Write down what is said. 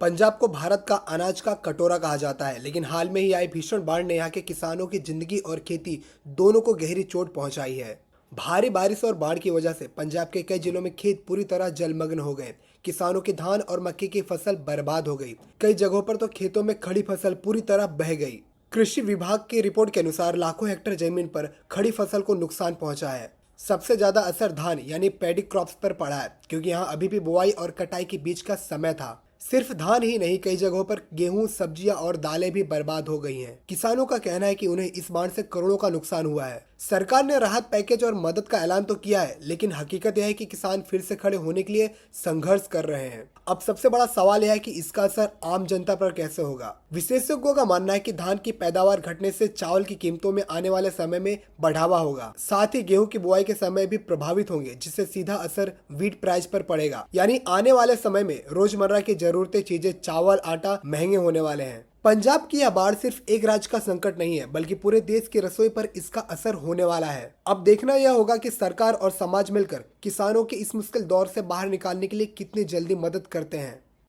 पंजाब को भारत का अनाज का कटोरा कहा जाता है, लेकिन हाल में ही आई भीषण बाढ़ ने यहाँ के किसानों की जिंदगी और खेती दोनों को गहरी चोट पहुंचाई है। भारी बारिश और बाढ़ की वजह से पंजाब के कई जिलों में खेत पूरी तरह जलमग्न हो गए। किसानों की धान और मक्के की फसल बर्बाद हो गई। कई जगहों पर तो खेतों में खड़ी फसल पूरी तरह बह गई। कृषि विभाग की रिपोर्ट के अनुसार लाखों हेक्टेयर जमीन पर खड़ी फसल को नुकसान पहुंचा है। सबसे ज्यादा असर धान यानी पैडी क्रॉप्स पर पड़ा है, क्योंकि यहाँ अभी भी बुआई और कटाई के बीच का समय था। सिर्फ धान ही नहीं, कई जगहों पर गेहूं, सब्जियां और दालें भी बर्बाद हो गई हैं। किसानों का कहना है कि उन्हें इस बाढ़ से करोड़ों का नुकसान हुआ है। सरकार ने राहत पैकेज और मदद का ऐलान तो किया है, लेकिन हकीकत यह है कि किसान फिर से खड़े होने के लिए संघर्ष कर रहे हैं। अब सबसे बड़ा सवाल यह है कि इसका असर आम जनता पर कैसे होगा। विशेषज्ञों का मानना है कि धान की पैदावार घटने से चावल की कीमतों में आने वाले समय में बढ़ावा होगा। साथ ही गेहूं की बुआई के समय भी प्रभावित होंगे, जिससे सीधा असर व्हीट प्राइस पर पड़ेगा। यानी आने वाले समय में रोजमर्रा की जरूरतें चीजें, चावल, आटा महंगे होने वाले हैं। पंजाब की यह बाढ़ सिर्फ एक राज्य का संकट नहीं है, बल्कि पूरे देश की रसोई पर इसका असर होने वाला है। अब देखना यह होगा कि सरकार और समाज मिलकर किसानों के इस मुश्किल दौर से बाहर निकालने के लिए कितनी जल्दी मदद करते हैं।